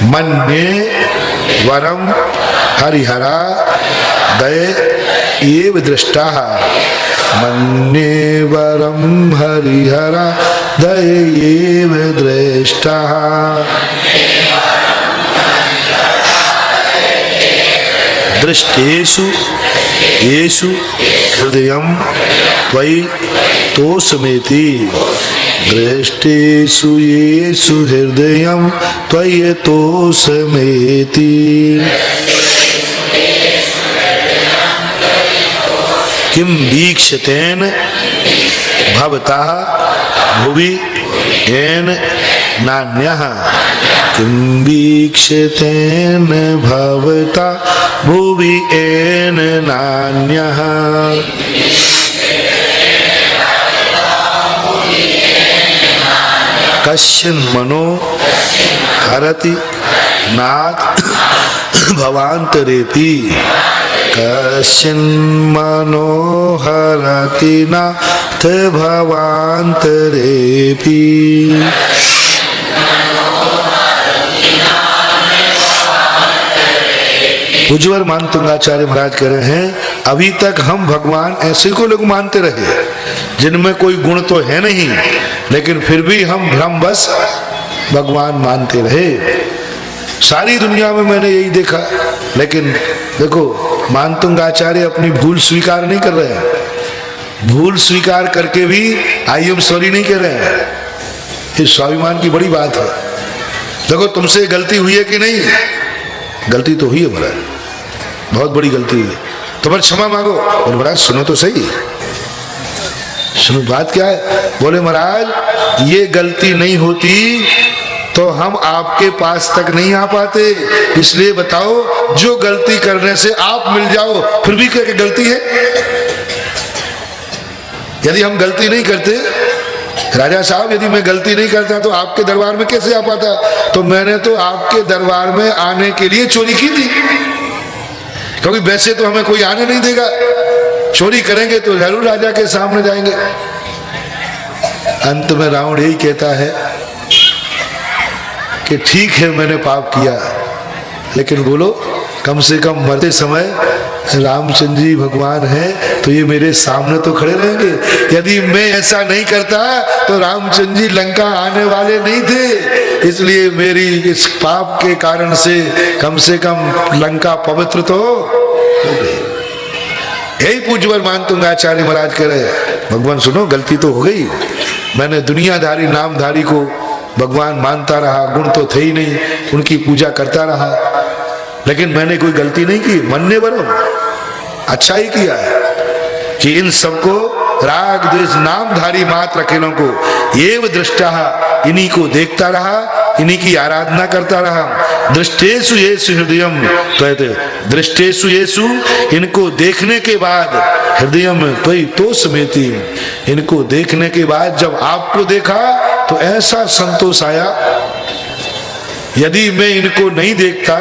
मन्ये वरम हरिहरा दय एव दृष्टाः। मन्ये वरम हरिहरा दय एव दृष्टाः। दृष्टेषु येषु हृदयं त्वयि तोषमेति। दृष्टेषु येषु हृदयं त्वयि तोषमेति। किं वीक्षतेन भवतः भुवि येन नान्यः। किं वीक्षतेन भवता भुवि येन नान्यः। कश्चिन् मनो हरति नाथ भवान्तरेपि। कश्चिन् मनो हरति नाथ भवान्तरेपि। पूज्यवर मानतुंगाचार्य महाराज कह रहे हैं, अभी तक हम भगवान ऐसे को लोग मानते रहे जिनमें कोई गुण तो है नहीं, लेकिन फिर भी हम भ्रमवश भगवान मानते रहे। सारी दुनिया में मैंने यही देखा। लेकिन देखो, मानतुंगाचार्य अपनी भूल स्वीकार नहीं कर रहे हैं। भूल स्वीकार करके भी आई एम सॉरी नहीं कह रहे हैं। ये स्वाभिमान की बड़ी बात है। देखो, तुमसे गलती हुई है कि नहीं? गलती तो हुई है महाराज, बहुत बड़ी गलती हुई है। तुम्हारी क्षमा मांगो। बोले महाराज सुनो तो सही, सुनो बात क्या है। बोले महाराज ये गलती नहीं होती तो हम आपके पास तक नहीं आ पाते। इसलिए बताओ, जो गलती करने से आप मिल जाओ फिर भी क्या गलती है? यदि हम गलती नहीं करते, राजा साहब यदि मैं गलती नहीं करता तो आपके दरबार में कैसे आ पाता? तो मैंने तो आपके दरबार में आने के लिए चोरी की थी, क्योंकि वैसे तो हमें कोई आने नहीं देगा। चोरी करेंगे तो जरूर राजा के सामने जाएंगे। अंत में रावण यही कहता है कि ठीक है मैंने पाप किया, लेकिन बोलो कम से कम मरते समय रामचंद्र जी भगवान हैं तो ये मेरे सामने तो खड़े रहेंगे। यदि मैं ऐसा नहीं करता तो रामचंद्र जी लंका आने वाले नहीं थे। इसलिए मेरी इस पाप के कारण से कम लंका पवित्र तो हो गई। यही पूज्यवर मानतुंगाचार्य महाराज कह रहे, भगवान सुनो गलती तो हो गई। मैंने दुनियाधारी नामधारी को भगवान मानता रहा, गुण तो थे ही नहीं, उनकी पूजा करता रहा, लेकिन मैंने कोई गलती नहीं की। मन्ने बरम अच्छा ही किया है कि इन सबको राग द्वेष नामधारी मात्र अकेलों को एव दृष्टा, इन्हीं को देखता रहा, इन्हीं की आराधना करता रहा। दृष्टेषु येषु हृदयम त्वयि। दृष्टेषु येषु, इनको देखने के बाद हृदयम त्वयि तोषमेति। इनको देखने के बाद जब आपको देखा तो ऐसा संतोष आया। यदि मैं इनको नहीं देखता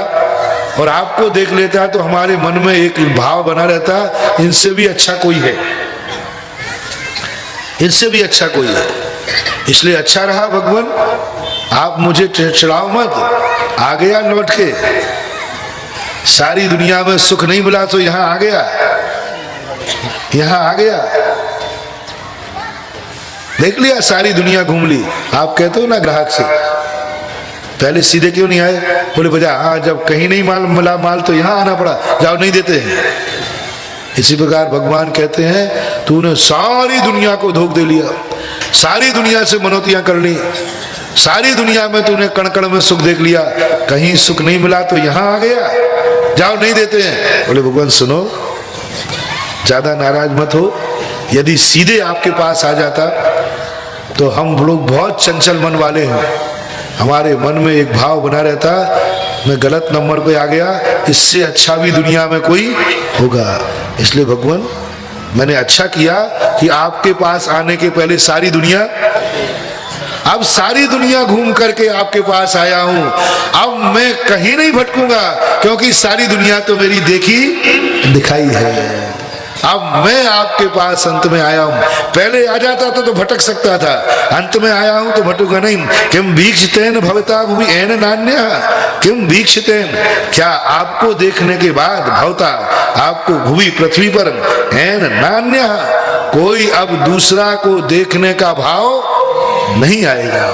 और आपको देख लेता तो हमारे मन में एक भाव बना रहता, इनसे भी अच्छा कोई है, इनसे भी अच्छा कोई है। इसलिए अच्छा रहा भगवान, आप मुझे चिढ़ाओ मत। आ गया लौट के, सारी दुनिया में सुख नहीं मिला तो यहां आ गया, यहां आ गया। देख लिया, सारी दुनिया घूम ली। आप कहते हो ना ग्राहक से, पहले सीधे क्यों नहीं आए? बोले भैया हाँ, जब कहीं नहीं माल मिला माल तो यहाँ आना पड़ा, जाओ नहीं देते हैं। इसी प्रकार भगवान कहते हैं, तूने सारी दुनिया को धोख दे लिया, सारी दुनिया से मनौतियां कर ली, सारी दुनिया में तूने कण कण में सुख देख लिया, कहीं सुख नहीं मिला तो यहाँ आ गया, जाओ नहीं देते हैं। बोले भगवान सुनो, ज्यादा नाराज मत हो। यदि सीधे आपके पास आ जाता तो हम लोग बहुत चंचल मन वाले हैं, हमारे मन में एक भाव बना रहता, मैं गलत नंबर पे आ गया, इससे अच्छा भी दुनिया में कोई होगा। इसलिए भगवान मैंने अच्छा किया कि आपके पास आने के पहले सारी दुनिया, अब सारी दुनिया घूम करके आपके पास आया हूं। अब मैं कहीं नहीं भटकूंगा, क्योंकि सारी दुनिया तो मेरी देखी दिखाई है। अब मैं आपके पास अंत में आया हूं। पहले आ जाता तो भटक सकता था, अंत में आया हूं तो भटूंगा नहीं। किम वीक्षितेन भवता भुवि एन नान्या, किम वीक्षितेन, क्या आपको देखने के बाद भवता, आपको भुवि पृथ्वी पर, एन नान्या, कोई अब दूसरा को देखने का भाव नहीं आएगा।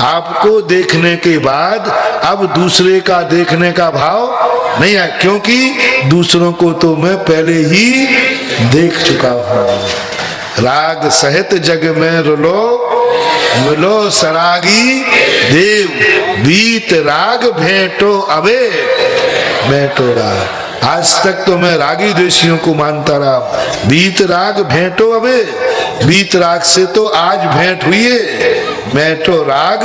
आपको देखने के बाद अब दूसरे का देखने का भाव नहीं आए, क्योंकि दूसरों को तो मैं पहले ही देख चुका हूं। राग सहित जग में रुलो, मिलो सरागी देव, बीत राग भेंटो अबे भेंटो राग। आज तक तो मैं रागी द्वेषियों को मानता रहा, बीत राग भेंटो अबे, बीत राग से तो आज भेंट हुई है। मैं तो राग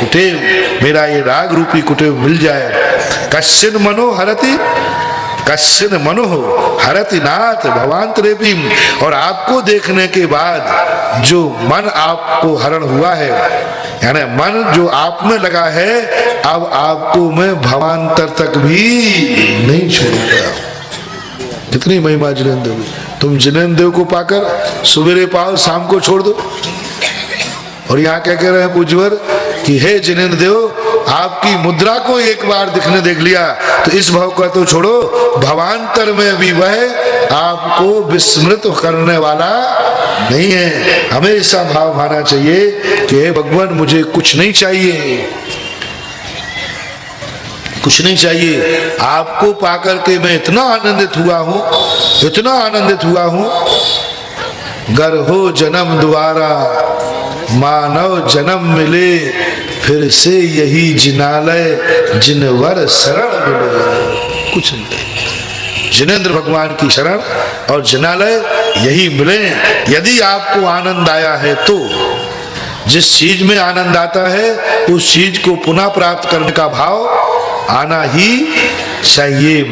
कुटेव, मेरा ये राग रूपी कुटेव मिल जाए। कश्चिन मनो हरति, कश्चिन मनो हरति नाथ भवांतरेपी, और आपको देखने के बाद जो मन आपको हरण हुआ है, यानी मन जो आप में लगा है, अब आपको मैं भवांतर तक भी नहीं छोड़ूंगा। कितनी महिमा जिनेंद्र देव, तुम जिनेंद्र देव को पाकर सवेरे पाओ, शाम को छोड़ दो। और यहाँ क्या कह रहे हैं पूज्यवर कि हे जिनेंद्र देव, आपकी मुद्रा को एक बार दिखने देख लिया तो इस भाव का तो छोड़ो, भवांतर में भी वह आपको विस्मृत करने वाला नहीं है। हमेशा भाव आना चाहिए कि हे भगवान, मुझे कुछ नहीं चाहिए, कुछ नहीं चाहिए। आपको पाकर के मैं इतना आनंदित हुआ हूं, इतना आनंदित हुआ हूं। गर हो जन्म दोबारा, मानव जन्म मिले, फिर से यही जिनालय जिनवर शरण मिले। कुछ नहीं, जिनेंद्र भगवान की शरण और जिनालय यही मिले। यदि आपको आनंद आया है तो जिस चीज में आनंद आता है उस चीज को पुनः प्राप्त करने का भाव आना ही चाहिए।